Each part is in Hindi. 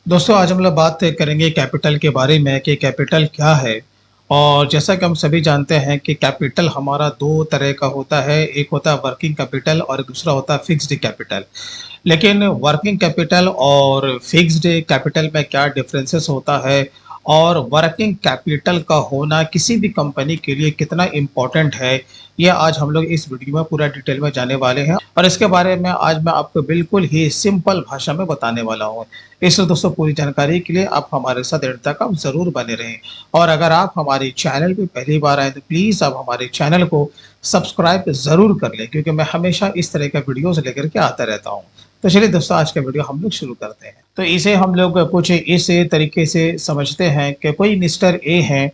दोस्तों आज हम लोग बात करेंगे कैपिटल के बारे में कि कैपिटल क्या है। और जैसा कि हम सभी जानते हैं कि कैपिटल हमारा दो तरह का होता है, एक होता है वर्किंग कैपिटल और दूसरा होता है फिक्स्ड कैपिटल। लेकिन वर्किंग कैपिटल और फिक्स्ड कैपिटल में क्या डिफरेंसेस होता है और वर्किंग कैपिटल का होना किसी भी कंपनी के लिए कितना इम्पोर्टेंट है, ये आज हम लोग इस वीडियो में पूरा डिटेल में जाने वाले हैं। और इसके बारे में आज मैं आपको बिल्कुल ही सिंपल भाषा में बताने वाला हूँ। इसलिए दोस्तों पूरी जानकारी के लिए आप हमारे साथ एंड तक आप जरूर बने रहें। और अगर आप हमारे चैनल पे पहली बार आए तो प्लीज आप हमारे चैनल को सब्सक्राइब जरूर कर लें, क्योंकि मैं हमेशा इस तरह का वीडियोस लेकर के आता रहता हूँ। तो चलिए दोस्तों आज का वीडियो हम लोग शुरू करते हैं। तो इसे हम लोग कुछ इस तरीके से समझते हैं कि कोई मिस्टर ए है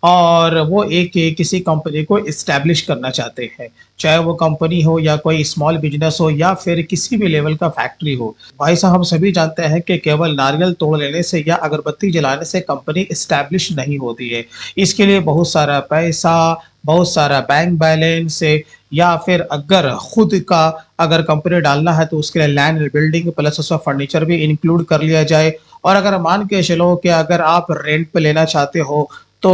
और वो एक किसी कंपनी को इस्टेब्लिश करना चाहते हैं, चाहे वो कंपनी हो या कोई स्मॉल बिजनेस हो या फिर किसी भी लेवल का फैक्ट्री हो। भाई साहब हम सभी जानते हैं कि केवल नारियल तोड़ लेने से या अगरबत्ती जलाने से कंपनी इस्टेब्लिश नहीं होती है। इसके लिए बहुत सारा पैसा, बहुत सारा बैंक बैलेंस, या फिर अगर खुद का अगर कंपनी डालना है तो उसके लिए लैंड बिल्डिंग प्लस उसका फर्नीचर भी इंक्लूड कर लिया जाए। और अगर मान के चलो कि अगर आप रेंट पे लेना चाहते हो तो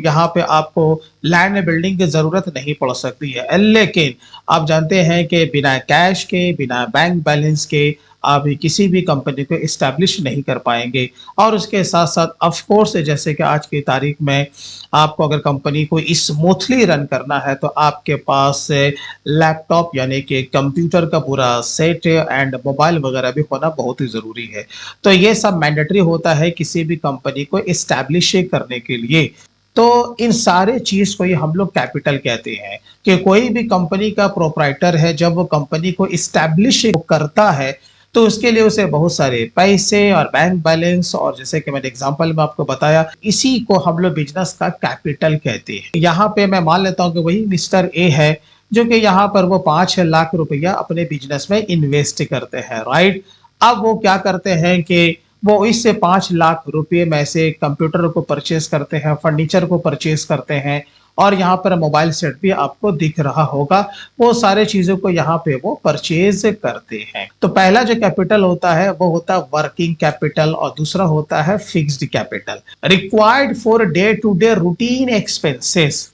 यहाँ पे आपको लैंड बिल्डिंग की ज़रूरत नहीं पड़ सकती है। लेकिन आप जानते हैं कि बिना कैश के, बिना बैंक बैलेंस के आप किसी भी कंपनी को इस्टेब्लिश नहीं कर पाएंगे। और उसके साथ साथ ऑफ कोर्स जैसे कि आज की तारीख में आपको अगर कंपनी को स्मूथली रन करना है तो आपके पास लैपटॉप यानी कि कंप्यूटर का पूरा सेट एंड मोबाइल वगैरह भी होना बहुत ही ज़रूरी है। तो ये सब मैंडेटरी होता है किसी भी कंपनी को इस्टेब्लिश करने के लिए। तो इन सारे चीज को ये हम लोग कैपिटल कहते हैं कि कोई भी कंपनी का प्रोप्राइटर है जब वो कंपनी को इस्टेब्लिश करता है तो उसके लिए उसे बहुत सारे पैसे और बैंक बैलेंस, और जैसे कि मैंने एग्जांपल में आपको बताया, इसी को हम लोग बिजनेस का कैपिटल कहते हैं। यहाँ पे मैं मान लेता हूँ कि वही मिस्टर ए है जो कि यहाँ पर वो 5 लाख रुपया अपने बिजनेस में इन्वेस्ट करते हैं, राइट। अब वो क्या करते हैं कि वो इससे 5 लाख रुपए में से कंप्यूटर को परचेज करते हैं, फर्नीचर को परचेज करते हैं, और यहाँ पर मोबाइल सेट भी आपको दिख रहा होगा। वो सारे चीजों को यहाँ पे वो परचेज करते हैं। तो पहला जो कैपिटल होता है वो होता है वर्किंग कैपिटल और दूसरा होता है fixed capital, required for day to day routine expenses.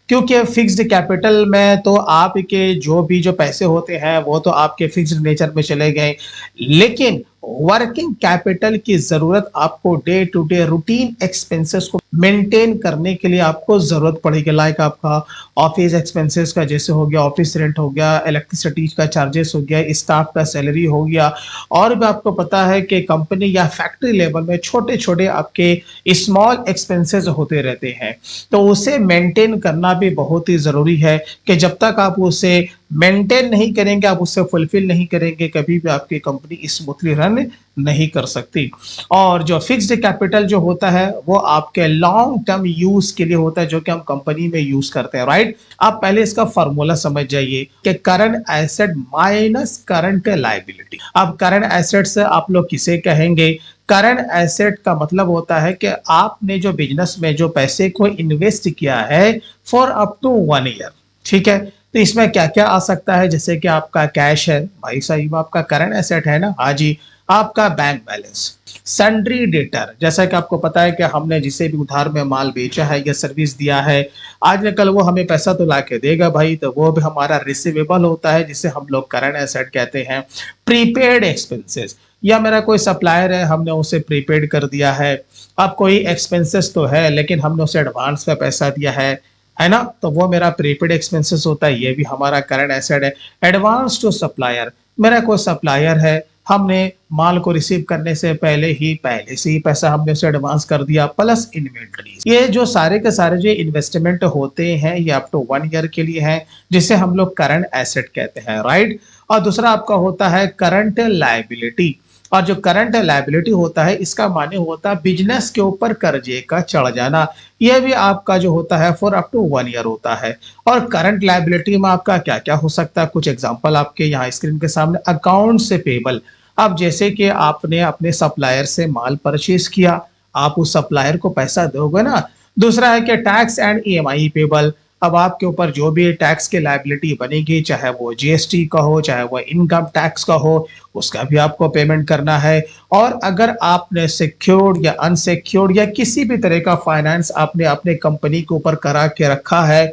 क्योंकि फिक्स्ड कैपिटल में तो आपके जो पैसे होते हैं वो तो आपके फिक्स्ड नेचर में चले गए, लेकिन वर्किंग कैपिटल की जरूरत आपको day to day routine expenses को मेंटेन करने के लिए आपको जरूरत पड़ेगी। लाइक आपका ऑफिस एक्सपेंसेस का जैसे हो गया, ऑफिस रेंट हो गया, इलेक्ट्रिसिटी का चार्जेस हो गया, स्टाफ का सैलरी हो गया। और भी आपको पता है कि कंपनी या फैक्ट्री लेवल में छोटे छोटे आपके स्मॉल एक्सपेंसेस होते रहते हैं। तो उसे मेंटेन करना भी बहुत ही जरूरी है कि जब तक आप उसे मेंटेन नहीं करेंगे, आप उससे फुलफिल नहीं करेंगे, कभी भी आपकी कंपनी स्मूथली रन नहीं कर सकती। और जो फिक्स्ड कैपिटल जो होता है वो आपके लॉन्ग टर्म यूज के लिए होता है, जो कि हम कंपनी में यूज करते हैं, राइट। आप पहले इसका फॉर्मूला समझ जाइए कि current asset minus current liability. अब करंट एसेट से आप लोग किसे कहेंगे? करंट एसेट का मतलब होता है कि आपने जो बिजनेस में जो पैसे को इन्वेस्ट किया है फॉर अप टू 1 ईयर, ठीक है। तो इसमें क्या क्या आ सकता है? जैसे कि आपका कैश है, भाई साहब आपका करंट एसेट है ना, हाँ जी। आपका बैंक बैलेंस, सन्ड्री डेटर, जैसा कि आपको पता है कि हमने जिसे भी उधार में माल बेचा है या सर्विस दिया है, आज न कल वो हमें पैसा तो ला के देगा भाई, तो वो भी हमारा रिसीवेबल होता है जिसे हम लोग करंट एसेट कहते हैं। प्रीपेड एक्सपेंसेस, या मेरा कोई सप्लायर है, हमने उसे प्रीपेड कर दिया है। अब कोई एक्सपेंसेस तो है लेकिन हमने उसे एडवांस में पैसा दिया है ना, तो वो मेरा प्रीपेड एक्सपेंसेस होता है, ये भी हमारा करंट एसेट है। एडवांस टू सप्लायर, मेरा कोई सप्लायर है, हमने माल को रिसीव करने से पहले से ही पैसा हमने उसे एडवांस कर दिया, प्लस इन्वेंटरी। ये जो सारे के सारे जो इन्वेस्टमेंट होते हैं ये अप टू 1 ईयर के लिए है, जिसे हम लोग करंट एसेट कहते हैं, राइट। और दूसरा आपका होता है करंट लायबिलिटी। और जो करंट लायबिलिटी होता है इसका माने होता है बिजनेस के ऊपर कर्जे का चढ़ जाना। यह भी आपका जो होता है फॉर अप टू 1 ईयर होता है। और करंट लायबिलिटी में आपका क्या क्या हो सकता है, कुछ एग्जांपल आपके यहाँ स्क्रीन के सामने। अकाउंट से पेबल, अब जैसे कि आपने अपने सप्लायर से माल परचेज किया, आप उस सप्लायर को पैसा दोगे ना। दूसरा है कि टैक्स एंड ईएमआई पेबल, अब आपके ऊपर जो भी टैक्स की लायबिलिटी बनेगी, चाहे वो जीएसटी का हो, चाहे वो इनकम टैक्स का हो, उसका भी आपको पेमेंट करना है। और अगर आपने सिक्योर्ड या अनसिक्योर्ड या किसी भी तरह का फाइनेंस आपने अपने कंपनी के ऊपर करा के रखा है,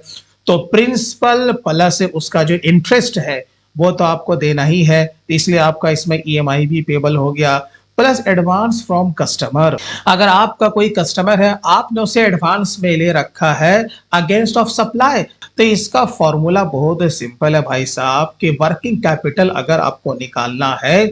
तो प्रिंसिपल प्लस उसका जो इंटरेस्ट है वो तो आपको देना ही है, इसलिए आपका इसमें ईएमआई भी पेबल हो गया, प्लस एडवांस फ्रॉम कस्टमर। अगर आपका कोई कस्टमर है, आपने उसे एडवांस में ले रखा है अगेंस्ट ऑफ सप्लाई, तो इसका फॉर्मूला बहुत सिंपल है भाई साहब कि वर्किंग कैपिटल अगर आपको निकालना है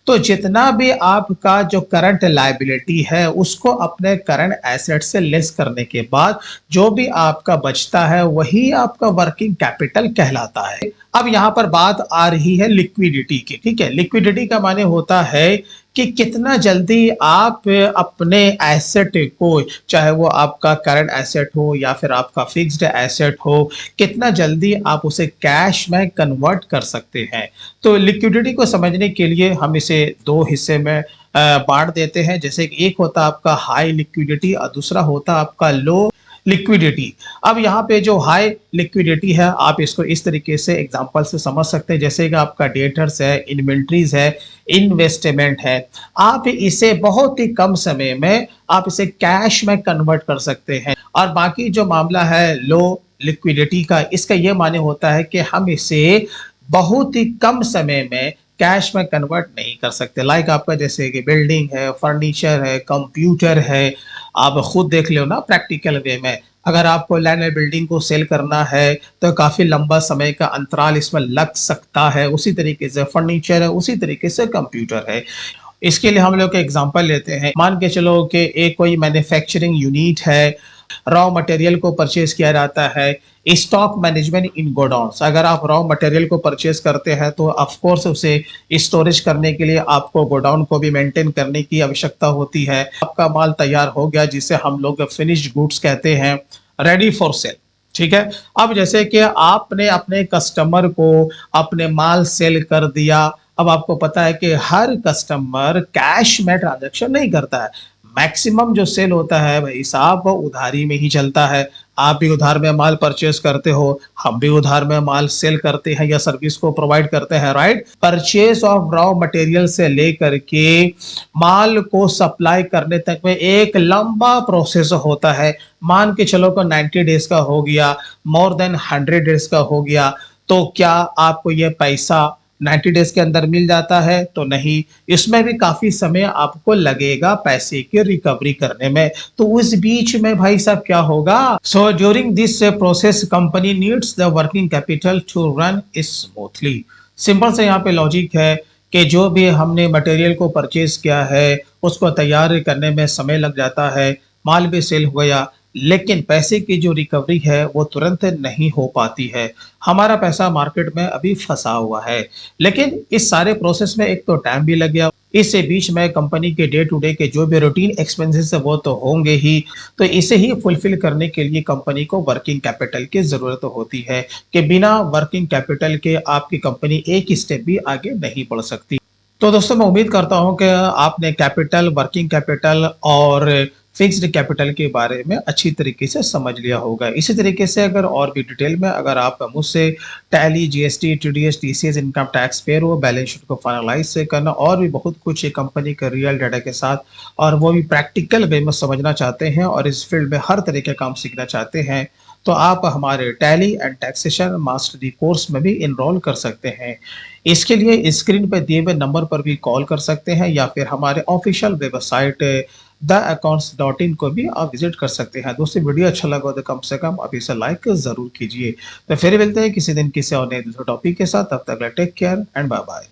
तो जितना भी आपका जो करंट लायबिलिटी है उसको अपने करंट एसेट से लेस करने के बाद जो भी आपका बचता है वही आपका वर्किंग कैपिटल कहलाता है। अब यहां पर बात आ रही है लिक्विडिटी की। ठीक है, लिक्विडिटी का माने होता है कि कितना जल्दी आप अपने एसेट को, चाहे वो आपका करंट एसेट हो या फिर आपका फिक्स्ड एसेट हो, कितना जल्दी आप उसे कैश में कन्वर्ट कर सकते हैं। तो लिक्विडिटी को समझने के लिए हम इसे दो हिस्से में बांट देते हैं। जैसे कि एक होता आपका हाई लिक्विडिटी और दूसरा होता आपका लो लिक्विडिटी। अब यहाँ पे जो हाई लिक्विडिटी है, आप इसको इस तरीके से एग्जांपल से समझ सकते हैं, जैसे कि आपका डेटर्स है, इन्वेंट्रीज है, इन्वेस्टमेंट है, आप इसे बहुत ही कम समय में आप इसे कैश में कन्वर्ट कर सकते हैं। और बाकी जो मामला है लो लिक्विडिटी का, इसका ये माने होता है कि हम इसे बहुत ही कम समय में कैश में कन्वर्ट नहीं कर सकते। लाइक आपका जैसे कि बिल्डिंग है, फर्नीचर है, कंप्यूटर है, आप खुद देख लो ना प्रैक्टिकल वे में। अगर आपको लैंड या बिल्डिंग को सेल करना है तो काफी लंबा समय का अंतराल इसमें लग सकता है। उसी तरीके से फर्नीचर है, उसी तरीके से कंप्यूटर है। इसके लिए हम लोग एग्जांपल लेते हैं, मान के चलो कि एक कोई मैन्युफैक्चरिंग यूनिट है, रॉ मटेरियल को परचेज किया जाता है, स्टॉक मैनेजमेंट इन गोडाउन्स। अगर आप रॉ मटेरियल को परचेज करते हैं तो ऑफ कोर्स उसे स्टोरेज करने के लिए आपको गोडाउन को भी मेंटेन करने की आवश्यकता होती है। आपका माल तैयार हो गया, जिसे हम लोग फिनिश्ड गुड्स कहते हैं, रेडी फॉर सेल। ठीक है, अब जैसे कि आपने अपने कस्टमर को अपने माल सेल कर दिया। अब आपको पता है कि हर कस्टमर कैश में ट्रांजैक्शन नहीं करता है, मैक्सिमम जो सेल होता है भाई साहब वो उधारी में ही चलता है। आप भी उधार में माल परचेज करते हो, हम भी उधार में माल सेल करते हैं या सर्विस को प्रोवाइड करते हैं, right. Purchase of raw material से लेकर के माल को सप्लाई करने तक में एक लंबा प्रोसेस होता है। मान के चलो को 90 डेज का हो गया, मोर देन 100 डेज का हो गया, तो क्या आपको ये पैसा 90 डेज के अंदर मिल जाता है? तो नहीं, इसमें भी काफी समय आपको लगेगा पैसे की रिकवरी करने में। तो उस बीच में भाई साहब क्या होगा? So during this process company needs the working capital to run smoothly. Simple से यहाँ पे लॉजिक है कि जो भी हमने मटेरियल को परचेज किया है उसको तैयार करने में समय लग जाता है, माल भी सेल हो गया, लेकिन पैसे की जो रिकवरी है वो तुरंत नहीं हो पाती है। हमारा पैसा मार्केट में अभी फंसा हुआ है, लेकिन इस सारे प्रोसेस में एक तो टाइम भी लग गया, इससे बीच में कंपनी के डे टू डे के जो भी रूटीन एक्सपेंसेस है वो तो होंगे ही। तो इसे ही फुलफिल करने के लिए कंपनी को वर्किंग कैपिटल की जरूरत होती है कि बिना वर्किंग कैपिटल के आपकी कंपनी एक स्टेप भी आगे नहीं बढ़ सकती। तो दोस्तों मैं उम्मीद करता हूं कि आपने कैपिटल, वर्किंग कैपिटल और फिक्स्ड कैपिटल के बारे में अच्छी तरीके से समझ लिया होगा। इसी तरीके से अगर और भी डिटेल में अगर आप मुझसे tally, GST, TDS, TCS, income tax, payroll, balance sheet को फाइनलाइज से करना और भी बहुत कुछ एक कंपनी के रियल डाटा के साथ, और वो भी प्रैक्टिकल वे में समझना चाहते हैं और इस फील्ड में हर तरह के काम सीखना चाहते हैं, तो आप हमारे tally and taxation mastery course में भी इनरोल कर सकते हैं। इसके लिए स्क्रीन पर दिए हुए नंबर पर भी कॉल कर सकते हैं या फिर हमारे ऑफिशियल वेबसाइट theaccounts.in को भी आप विजिट कर सकते हैं। दोस्तों वीडियो अच्छा लगा तो कम से कम आप इसे लाइक जरूर कीजिए। तो फिर मिलते हैं किसी दिन किसी और नए टॉपिक के साथ, तब तक take care and bye bye.